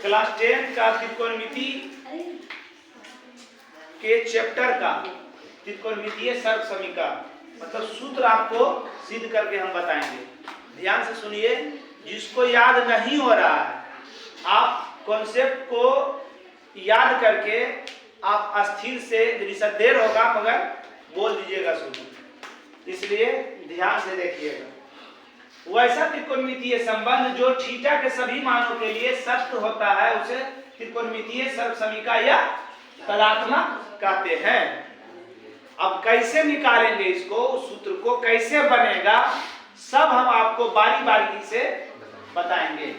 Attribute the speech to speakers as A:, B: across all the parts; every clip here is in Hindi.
A: क्लास 10 का त्रिकोणमिति के चैप्टर का त्रिकोणमितीय सर्व समीका मतलब सूत्र आपको सिद्ध करके हम बताएंगे। ध्यान से सुनिए, जिसको याद नहीं हो रहा है आप कॉन्सेप्ट को याद करके आप अस्थिर से, जैसा देर होगा मगर बोल दीजिएगा सूत्र, इसलिए ध्यान से देखिएगा। वैसा त्रिकोणमितीय संबंध जो थीटा के सभी मानों के लिए सत्य होता है उसे त्रिकोणमितीय सर्व समीका या तदात्मक कहते हैं। अब कैसे निकालेंगे इसको, उस सूत्र को कैसे बनेगा, सब हम आपको बारी बारी से बताएंगे।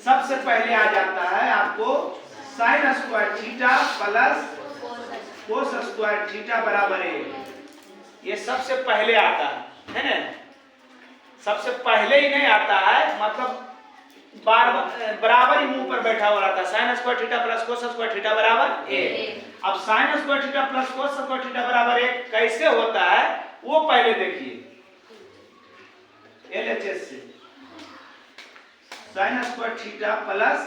A: सबसे पहले आ जाता है आपको sign square theta plus cos square theta बराबर है। ये सबसे पहले आता है ना, सबसे पहले ही नहीं आता है, मतलब बराबर ही मुंह पर बैठा हुआ रहता है। Sign square theta plus cos square theta बराबर ए। अब sign square theta plus cos square theta बराबर ए कैसे होता है वो पहले देखिए। एलएचएस से sign square theta plus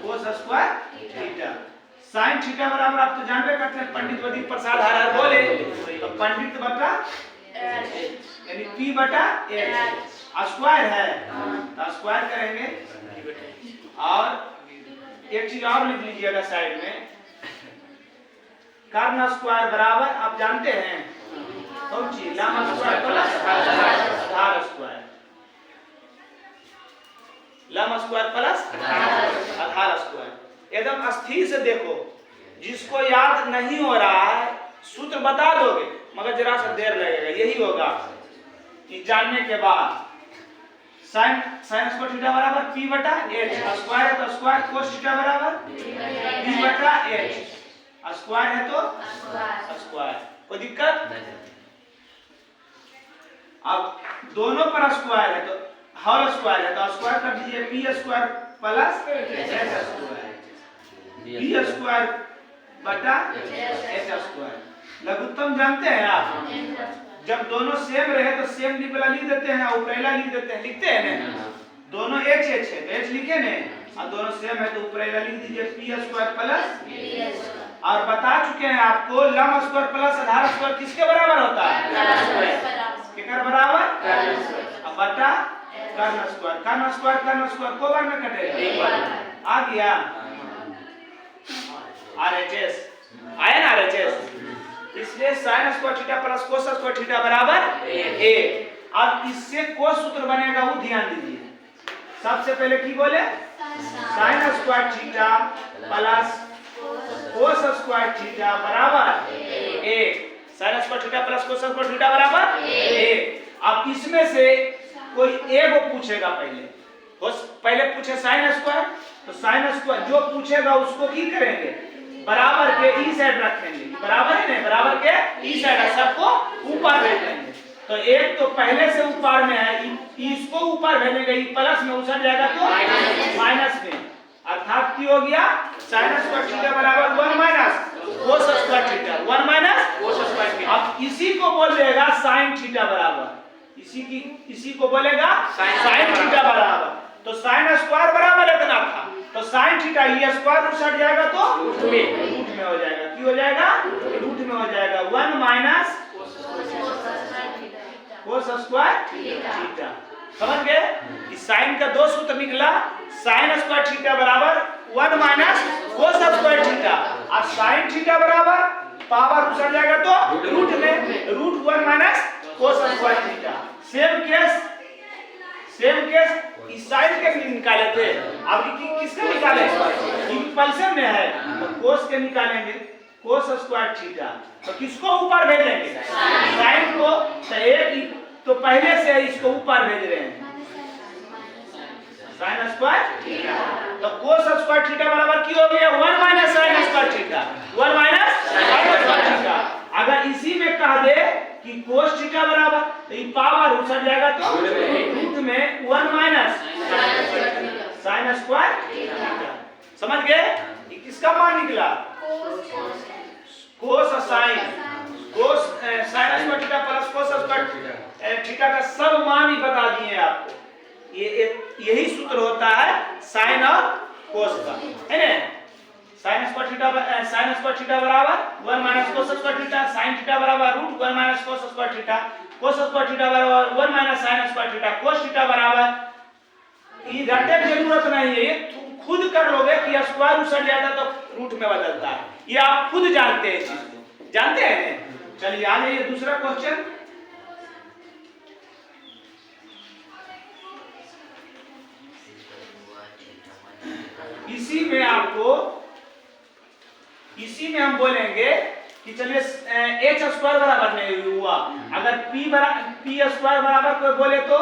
A: cos square theta. Sign theta बराबर आप तो जानते करते हैं, पंडित प्रदीप प्रसाद हर बोले तो पंडित बटा यानी पी बटा एच स्क्वायर है तो स्क्वायर करेंगे। और एक चीज और लिख लीजिएगा साइड में, कर्ण स्क्वायर बराबर आप जानते हैं कौन चीज, लंब स्क्वायर प्लस आधार स्क्वायर। लंब स्क्वायर प्लस आधार स्क्वायर। एकदम स्थिर से देखो, जिसको याद नहीं हो रहा है सूत्र बता दोगे मगर जरा सा देर लगेगा। यही होगा कि जानने के बाद साइन स्क्वायर थीटा बराबर पी बटा एच स्क्वायर है तो स्क्वायर कोस थीटा बराबर पी बटा एच स्क्वायर है तो स्क्वायर। कोई दिक्कत? अब दोनों पर स्क्वायर है तो होल स्क्वायर है तो स्क्वायर कर दीजिए, P square plus H square P square बटा एच स्क्वायर। लघुत्तम जानते हैं आप, जब दोनों सेम रहे तो सेम निकला लिख देते हैं और उपरेला लिख देते हैं, लिखते हैं ना। दोनों एच एच है तो एच लिखे ने, और दोनों सेम है तो उपरेला लिख दीजिए पी स्क्वायर प्लस। और बता चुके हैं आपको लंब स्क्वायर प्लस आधार स्क्वायर किसके बराबर होता है, किसके बराबर, अब बटा कर्ण स्क्वायर। कर्ण स्क्वायर को बार में कटेगा, आ गया आरएचएस, आया ना आरएचएस। इसलिए sign square theta plus cos square theta बराबर ए। अब इससे कोस सूत्र बनेगा वो ध्यान दीजिए। सबसे पहले की बोले, sine square theta plus cos square theta बराबर ए। Sine square theta plus cos square theta बराबर ए। अब इसमें से कोई एक को पूछेगा, पहले पूछे साइन स्क्वायर तो साइन स्क्वायर जो पूछेगा उसको की करेंगे, बराबर के ई साइड रखेंगे, बराबर है ना, बराबर के ई साइड सबको ऊपर भेज देंगे। तो एक तो पहले से ऊपर में है, इसको ऊपर भेजेंगे, ई प्लस में उछल जाएगा तो माइनस में, अर्थात की हो गया साइन स्क्वायर थीटा बराबर 1 minus cos square theta, 1 minus cos square theta. अब इसी को बोल देगा साइन थीटा बराबर, इसी को बोलेगा साइन थीटा बराबर। तो साइन स्क्वायर बराबर इतना था तो साइन थीटा ये स्क्वायर रूट हट जाएगा तो रूट में हो जाएगा, की हो जाएगा रूट में हो जाएगा 1 माइनस कोस स्क्वायर थीटा। समझ गए? इस साइन का दो सूत्र निकला, साइन स्क्वायर थीटा बराबर 1 माइनस कोस स्क्वायर थीटा और साइन थीटा बराबर पावर उछल जाएगा तो रूट में, root 1 minus cos square theta. Same case इस साइड के निकाले थे, अब किसके निकाले, इंपल्सन में है तो कोस के निकालेंगे, कोस स्क्वायर थीटा। तो किसको ऊपर भेजेंगे, साइन को, तो एक तो पहले से इसको ऊपर भेज रहे हैं साइन स्क्वायर थीटा। तो कोस स्क्वायर थीटा बराबर की हो गया 1 minus sign square theta, 1 minus sign square theta. अगर इसी में कह दे कि कोस थीटा बराबर तो ये पावर उछल जाएगा तो रूट में 1 माइनस साइन स्क्वायर थीटा। समझ गए? ये किसका मान निकला, कोस साइन, कोस sign square theta plus cos square theta का सब मान ही बता दिए आपको। ये यही सूत्र होता है साइन और कोस का, है ना। साइन स्क्वायर थीटा बराबर 1 minus cos square theta, sign theta बराबर √1 माइनस कोस स्क्वायर थीटा, कोस स्क्वायर थीटा बराबर 1 minus sign square theta, cos theta बराबर, ये रटने की जरूरत नहीं है, ये खुद कर लोगे कि स्क्वायर उसट जाता तो रूट में बदलता है, ये आप खुद जानते हैं, इस चीज को जानते हैं। चलिए आ जाइए दूसरा क्वेश्चन। इसी में हम बोलेंगे कि चलिए एच स्क्वायर बराबर नहीं हुआ, अगर पी स्क्वायर बराबर कोई बोले तो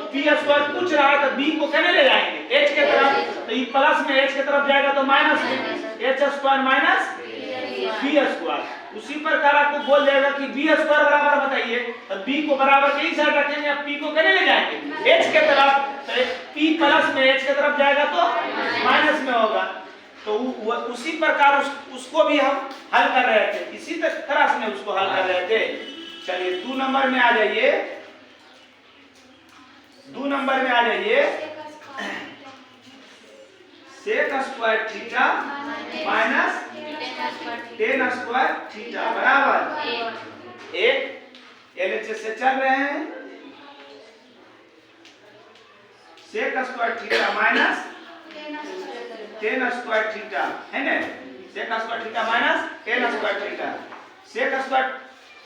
A: पी स्क्वायर पूछ रहा है तो बी को कहने ले जाएंगे एच के तरफ, तो ये प्लस में एच के तरफ जाएगा तो माइनस में H square minus B square. उसी प्रकार आपको बोल देगा कि बी स्क्वायर बराबर बताइए, तो बी को बराबर के ही साइड रखेंगे, अब पी को कहने ले जाएंगे एच के तरफ, तो पी प्लस में एच के तरफ जाएगा तो माइनस में होगा। तो उसी प्रकार उसको भी हम हल कर रहे थे, इसी तरह से उसको हल कर रहे थे। चलिए 2 नंबर में आ जाइए, 2 नंबर में आ जाइए। Sec square theta minus tan square theta बराबर 1, LHS से चल रहे हैं, sec square theta minus tan square theta, है ना। Sec square theta minus tan square theta, sec square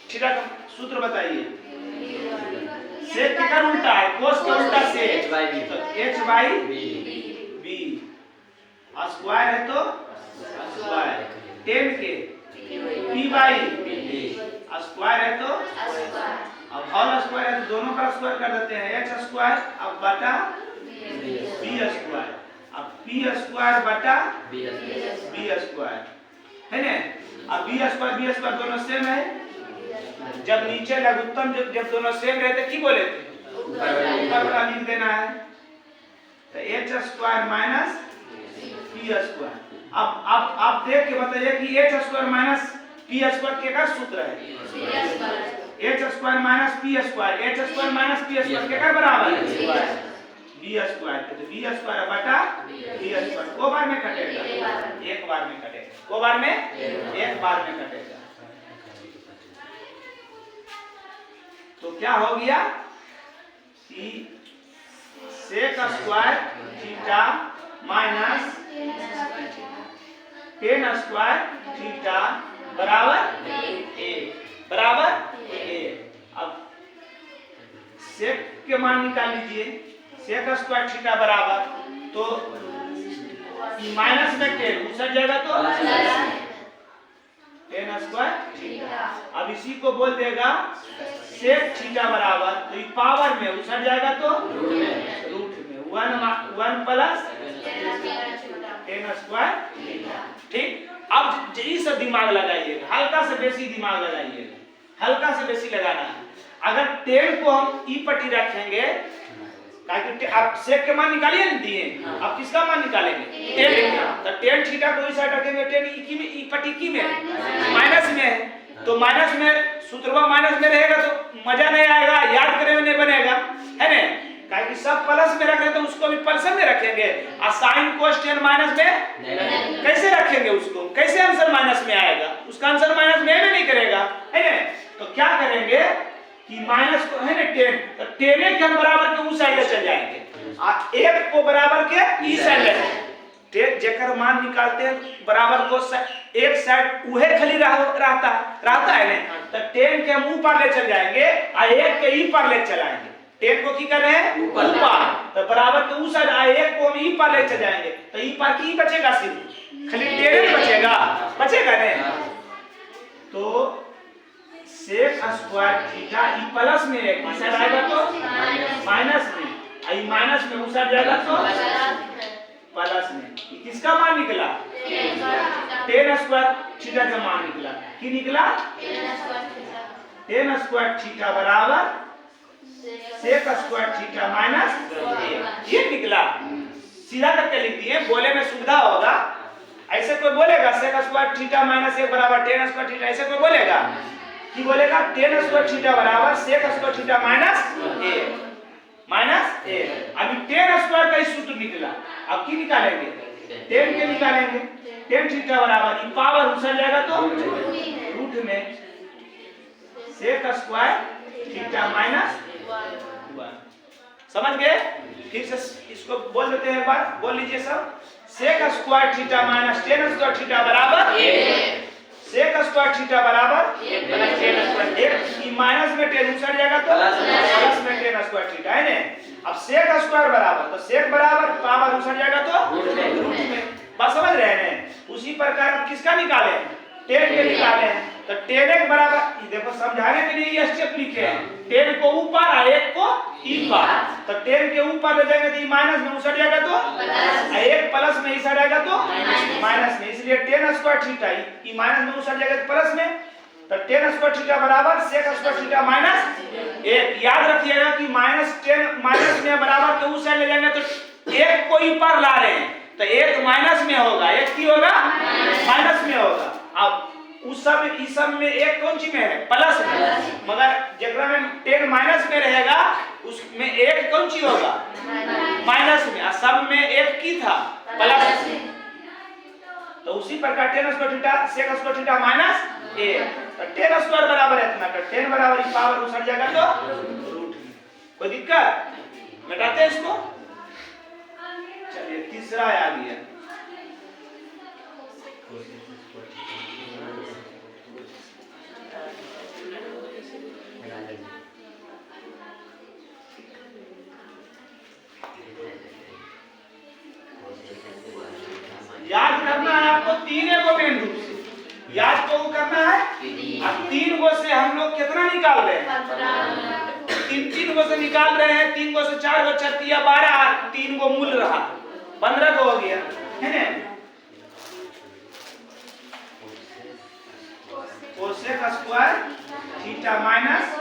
A: theta का सूत्र बताइए। सेक का उल्टा है, कोस का उल्टा सेक, h बाई बी, स्क्वायर है तो स्क्वायर, टेन के p बाई स्क्वायर है तो अब होल स्क्वायर है तो दोनों का स्क्वायर कर देते हैं, h स्क्वायर अब बटा b स्क्वायर, अब p स्क्वायर बटा b स्क्वायर, है ना। अब b स्क्वायर दोनों सेम है, जब नीचे लघुत्तम जब दोनों सेम रहते की बोले थे ऊपर वाला लिख देना है, तो h square minus p square. अब आप देख के बताइए कि h square minus p square क्या सूत्र है, h square minus p square, h square minus p square क्या बराबर है b स्क्वायर, तो b स्क्वायर बटा b स्क्वायर को बार में कटेगा, एक बार में कटेगा, को बार में एक बार में कटेगा। तो क्या हो गया कि sec square theta minus tan square theta बराबर बराबर a। अब सेक के मान निकाल लीजिए, सेक स्क्वायर थीटा बराबर, तो माइनस में टेन उसट जाएगा तो टेन स्क्वायर थीटा, अब इसी को बोल देगा सेक थीटा बराबर, तो ये पावर में उसट जाएगा तो रूट में 1 प्लस टेन स्क्वायर, ठीक। अब यही सब दिमाग लगाइएगा, हल्का से बेसी दिमाग लगाइएगा, हल्का से बेसी लगाना है। अगर टेन को हम ई पट्टी रखेंगे, ताकि आप सेक के मान निकालिए ना दिए, अब किसका मान निकालेंगे टेन का, तो टेन थीटा को इस साइड रखेंगे, टेन ई पट्टी की में माइनस में है, तो माइनस में सूत्रवा माइनस में रहेगा तो मजा नहीं आएगा, याद करने में नहीं बनेगा, है ना। क्योंकि सब प्लस में रख रहे तो उसको भी प्लस में रखेंगे, और साइन कोस टेन माइनस में कैसे रखेंगे, उसको कैसे आंसर माइनस में आएगा, उसका आंसर माइनस में नहीं करेगा, है ना। तो क्या करेंगे कि माइनस को है ना टेन, तो टेन के हम बराबर के उस साइड चल जाएंगे और एक को बराबर के ई साइड ले, जेकर मान निकालते हैं बराबर को एक साइड उहे खाली रहता है ना, तो टेन के हम ऊपर ले चल जाएंगे और एक के ई पर ले चलाएंगे, टेन को की कर रहे हैं ऊपर, तो बराबर के उस साइड एक को हम ई पर ले चल जाएंगे, तो ई पर की बचेगा, सिर्फ खाली टेन बचेगा ना। तो सेक स्क्वायर थीटा ई प्लस में है, इस साइड आएगा तो माइनस में, आई माइनस में उस साइड जाएगा तो प्लस में, किसका मान निकला टेन स्क्वायर थीटा का मान निकला, की निकला टेन स्क्वायर थीटा बराबर सेक स्क्वायर थीटा माइनस ये निकला। सीधा करके लिख दिए, बोले में सुविधा होगा। ऐसे कोई बोलेगा सेक स्क्वायर थीटा माइनस 1 बराबर टेन स्क्वायर थीटा, ऐसे कोई बोलेगा कि बोलेगा टेन स्क्वायर थीटा बराबर सेक स्क्वायर थीटा माइनस ए। अभी टेन स्क्वायर का सूत्र निकला, अब की निकालेंगे टेन के निकालेंगे, टेन थीटा बराबर ई पावर उछल जाएगा तो रूट में सेक स्क्वायर थीटा माइनस 1। समझ गए? फिर से इसको बोल देते हैं एक बार, बोल लीजिए सब। Sec square theta minus tan square theta बराबर सेक स्क्वायर थीटा बराबर 1 प्लस टेन स्क्वायर, एक ई माइनस में टेन उछल जाएगा तो प्लस में टेन स्क्वायर थीटा है ना। अब सेक स्क्वायर बराबर तो सेक बराबर पावर उछल जाएगा तो रूट में। बात समझ रहे हैं? उसी प्रकार अब किसका निकाले? टेन के निकाले हैं तो टेन एक बराबर, देखो समझाने के लिए ये स्टेप लिखे हैं, टेन को ऊपर और एक को ई पर, तो टेन के ऊपर ले जाएंगे तो ई माइनस में उछल जाएगा तो एक प्लस में इधर आएगा तो माइनस में, इसलिए ten square theta E minus में उछल जाएगा तो प्लस में, तो टेन स्क्वायर थीटा बराबर सेक स्क्वायर थीटा माइनस 1। याद रखिएगा कि माइनस टेन माइनस में बराबर के उस साइड ले जाएंगे तो एक को ई पर ला रहे हैं तो एक माइनस में होगा, एक की होगा माइनस में होगा। अब उस सब इस सब में एक कौन सी में है? प्लस में, मगर जगह में टेन माइनस में रहेगा उसमें एक कौन सी होगा? माइनस में, और सब में एक की था प्लस। तो उसी प्रकार tan square theta sec square theta minus 1, तो टेन स्क्वायर बराबर इतना, तो टेन बराबर ई पावर उछल जाएगा तो रूट में। कोई दिक्कत? मिटाते हैं इसको। चलिए तीसरा आ गया, याद करना है आपको तीन को मेन रूप से याद को करना है। अब तीन गो से हम लोग कितना निकाल रहे हैं? तीन गो से निकाल रहे हैं, तीन गो से चार गो छतिया 12, तीन गो मूल रहा 15 को हो गया है ना। Cosec square theta minus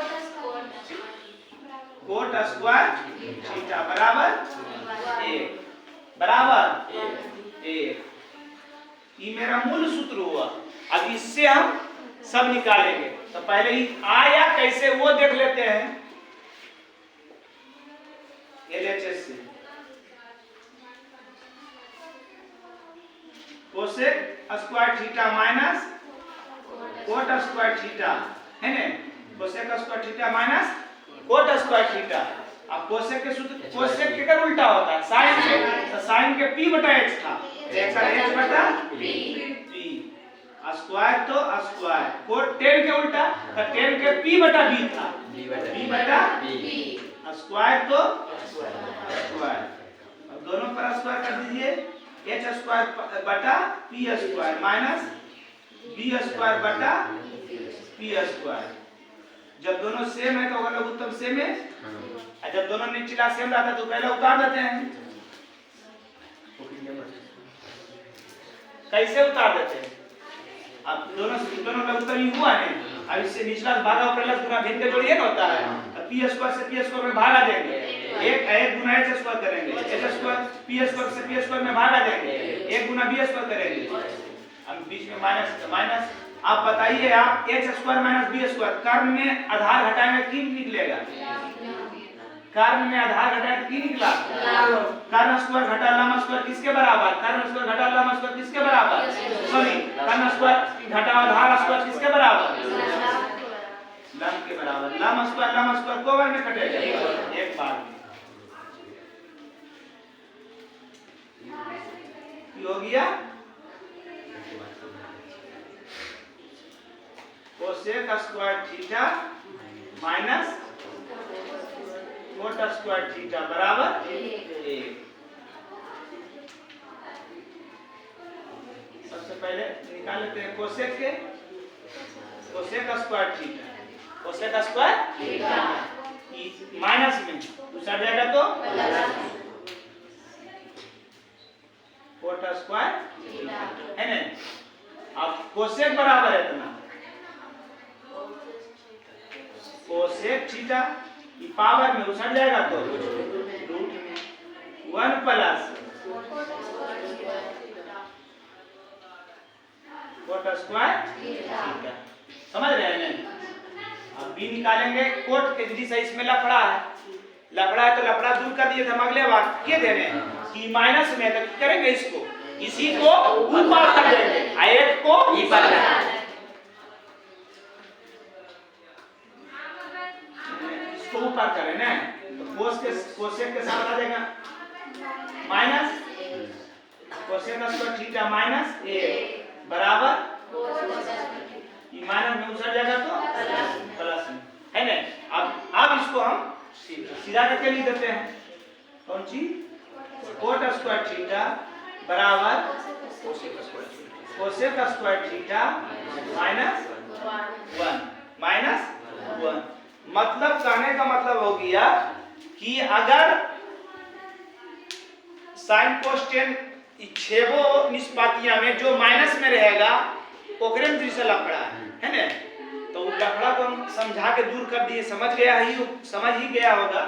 A: cot square theta बराबर 1 बराबर 1। ये मेरा मूल सूत्र हुआ। अब इससे हम सब निकालेंगे, तो पहले ही आया कैसे वो देख लेते हैं। LHS से cosec square theta minus cot square theta है ना, cosec square theta minus cot square theta. अब कोसेक के सूत्र कोसेक के कर उल्टा होता है साइन से, तो साइन के p बटा x था, x का h बटा p स्क्वायर तो स्क्वायर, कोट टेन के उल्टा तो टेन के p बटा b था, b बटा p स्क्वायर तो स्क्वायर। अब दोनों पर स्क्वायर कर दीजिए, h स्क्वायर बटा p square minus b square बटा p स्क्वायर। जब दोनों सेम है तो अगर लघुत्तम सेम है, और जब दोनों निचला सेम रहता है तो पहले उतार देते हैं। कैसे उतार देते हैं? अब दोनों लघुत्तम ही हुआ नहीं, अब इससे निचला भागा प्लस गुना भिन्न के जोड़िए ना होता है, तो p स्क्वायर से p स्क्वायर में भागा देंगे, एक गुना h स्क्वायर करेंगे, h स्क्वायर p स्क्वायर से p स्क्वायर में भागा देंगे, एक गुना b स्क्वायर करेंगे, अब बीच में माइनस माइनस। आप बताइए, आप h square minus b square कर्म में आधार घटाएंगे की निकलेगा? कर्म में आधार घटाए तो की निकला? कर्ण स्क्वायर घटा लंब स्क्वायर किसके बराबर? कर्ण स्क्वायर घटा लंब स्क्वायर किसके बराबर? सॉरी, कर्ण स्क्वायर घटा आधार स्क्वायर किसके बराबर? लंब के बराबर। लंब स्क्वायर को बार में कटेगा, एक बार में। हो गया cosec square theta minus cot square theta बराबर 1। सबसे पहले निकाल लेते हैं कोसेक के, cosec square theta, cosec square theta minus में दूसरा जाएगा तो कोट स्क्वायर थीटा है ना। अब कोसेक बराबर है इतना, कोसेक थीटा पावर में उछल जाएगा तो रूट में 1 प्लस कोट स्क्वायर थीटा। समझ रहे हैं? अब b निकालेंगे, कोट के जिस इसमें लफड़ा है, लफड़ा है तो लफड़ा दूर कर दिए थे। हम अगले बार ये दे रहे हैं कि माइनस में तो करेंगे इसको इसी को ऊपर कर देंगे, एक को ऊपर इसको ऊपर करें ना, तो कोसेक के साथ आ जाएगा माइनस कोसेक का स्क्वायर थीटा माइनस ए बराबर माइनस में उतर जाएगा तो प्लस में, है ना। अब इसको हम सीधा करके लिख देते हैं, कौन सी कोट स्क्वायर थीटा बराबर कोसेक स्क्वायर थीटा माइनस 1। मतलब कहने का मतलब हो गया कि अगर साइन कोस छेबो निष्पातियां में जो माइनस में रहेगा ओकरे में दूसरा लफड़ा है ना, तो उस लफड़ा को हम समझा के दूर कर दिए, समझ ही गया होगा।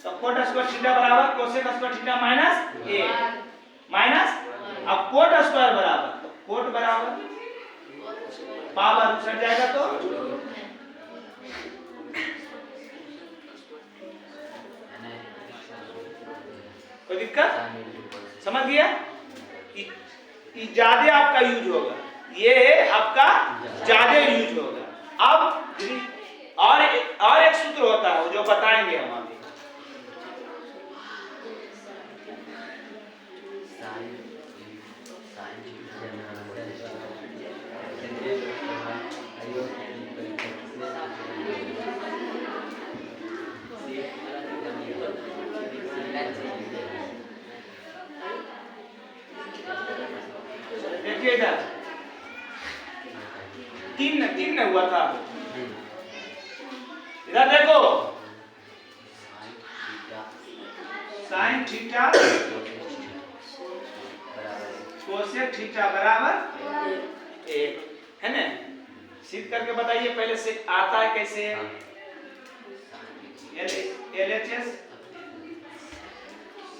A: तो कोट स्क्वायर थीटा बराबर कोसेक स्क्वायर थीटा माइनस ए माइनस, अब कोट स्क्वायर बराबर तो कोट बराबर पावर उछल जाएगा तो कोई दिक्कत, समझ गया। ज्यादा आपका यूज होगा, ये आपका ज्यादा यूज होगा। अब और एक सूत्र होता है जो बताएंगे हम अभी। देखिए इधर तीन में हुआ था, इधर देखो साइन थीटा कोसेक थीटा बराबर एक, है ना। सिद्ध करके बताइए पहले से आता है कैसे, LHS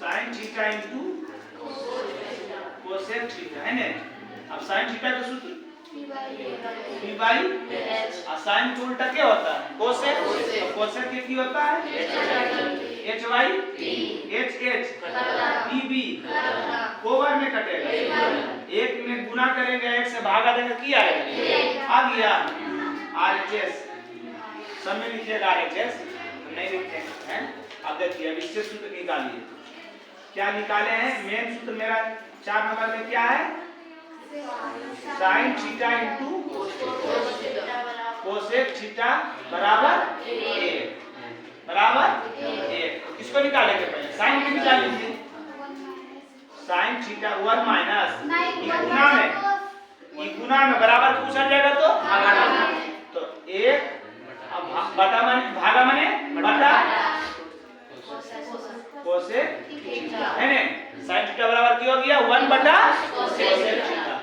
A: sine theta into cosec theta, है ना। अब साइन थीटा का सूत्र v बाई और साइन का उल्टा क्या होता है कोसेक, तो कोसेक के की होता है h Y h b b कोवर में कटेगा, एक में गुना करेंगे एक से भागा देंगे की आएगा आ गया RHS, सब में लिखिएगा RHS, नहीं लिखते हैं। अब देखिए अब इससे सूत्र निकालिए, क्या निकाले हैं, मेन सूत्र मेरा 4 नंबर में क्या है, sine theta into cosec theta बराबर एक किसको निकालेंगे पहले, साइन की निकाल लीजिए, साइन थीटा 1 माइनस गुना में बराबर पूछ आ जाएगा तो एक बटा माने भागा माने बटा कोसेक थीटा, है ना। साइन थीटा बराबर क्या हो गया 1 बटा कोसेक थीटा।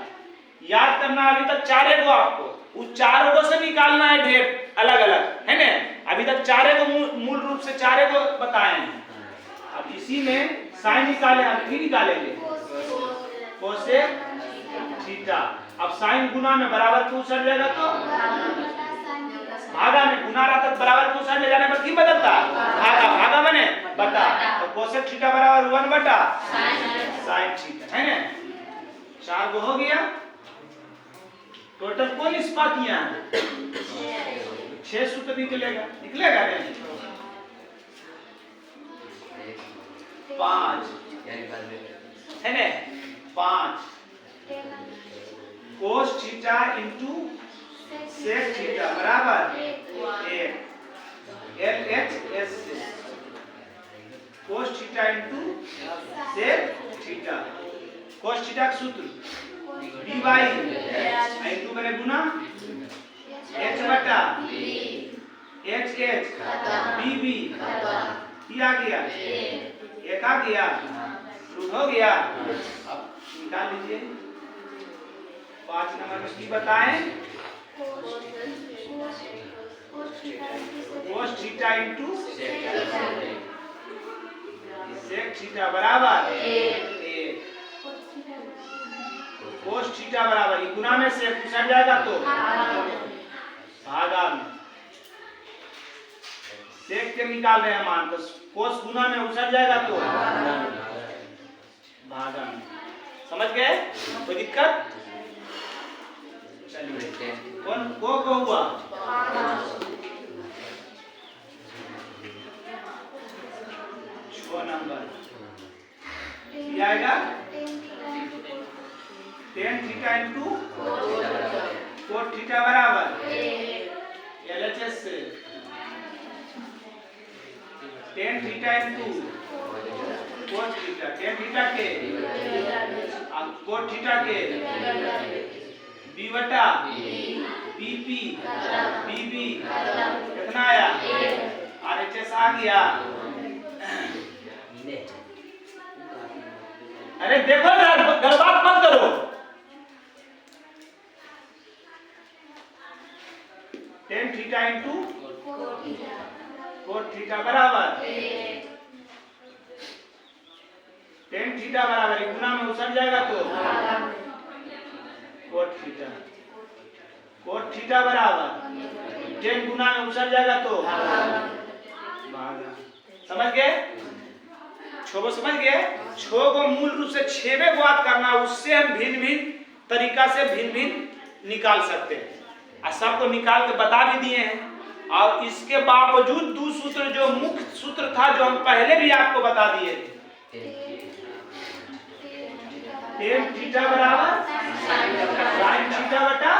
A: याद करना अभी तक चारे को आपको उस चारों को से निकालना है ढेर अलग अलग, है ना। अभी तक चारे को मूल रूप से चारे को बताए हैं। अब इसी में साइन निकाले, हम भी निकालेंगे कोसेक थीटा। अब साइन गुना में बराबर क्यों चल जाएगा तो भागा में गुना रहा तक बराबर क्यों चल जाने पर की बदलता भागा माने बटा, तो कोसेक थीटा बराबर 1 बटा साइन थीटा, है ना। 4 को हो गया। टोटल कौन निष्पातियां हैं 6 सूत्र निकलेगा नहीं 5, है ना। 5 cos theta into sec theta बराबर 1 LHS cos theta into sec theta. Cos theta का सूत्र b बाई इंटू मैंने गुना h बटा h b b आ गया एक आ गया रूट हो गया। अब निकाल लीजिए 5 नंबर में की बताएं cos theta into sec theta बराबर 1 कोस थीटा बराबर गुना में से पूछा जाएगा तो भागा में सेक के निकाल रहे हैं मान, तो कोस गुना में उछल जाएगा तो भागा में समझ गए? कोई दिक्कत? चलिए कौन को हुआ? 6 नंबर क्या आएगा? tan theta into cot theta बराबर LHS से tan theta into cot theta, tan theta के cot थीटा के b बटा pp bb कितना आया? RHS आ गया। अरे देखो ना, गड़बड़ मत करो। tan theta into cot theta बराबर tan थीटा बराबर गुना में उछल जाएगा तो cot थीटा बराबर tan गुना में उछल जाएगा तो भागा। समझ गए? छो समझ गए? छो को मूल रूप से 6वें बात करना, उससे हम भिन्न भिन्न तरीका से भिन्न भिन्न निकाल सकते हैं और सबको निकाल के बता भी दिए हैं। और इसके बावजूद दो सूत्र जो मुख्य सूत्र था जो हम पहले भी आपको बता दिए थे, tan थीटा बराबर sin थीटा बटा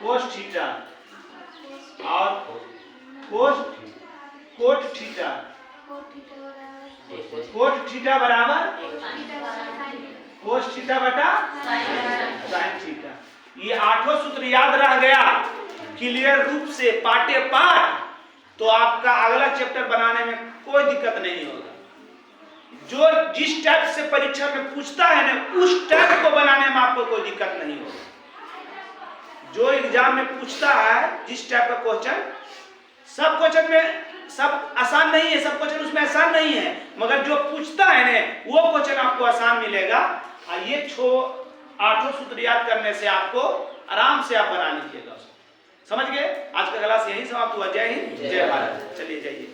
A: cos थीटा और cot थीटा, cot थीटा बराबर cos थीटा बटा sin थीटा। ये 8 सूत्र याद रह गया क्लियर रूप से पाटे पाठ, तो आपका अगला चैप्टर बनाने में कोई दिक्कत नहीं होगा। जो जिस टाइप से परीक्षा में पूछता है ना, उस टाइप को बनाने में आपको कोई दिक्कत नहीं होगा। जो एग्जाम में पूछता है जिस टाइप का क्वेश्चन, सब क्वेश्चन में सब आसान नहीं है, सब क्वेश्चन उसमें आसान नहीं है, मगर जो पूछता है ना वो क्वेश्चन आपको आसान मिलेगा। और ये 8 सूत्र याद करने से आपको आराम से आप बना लीजिएगा। समझ गए? आज का क्लास यही समाप्त हुआ। जय हिंद, जय भारत। चलिए जाइए।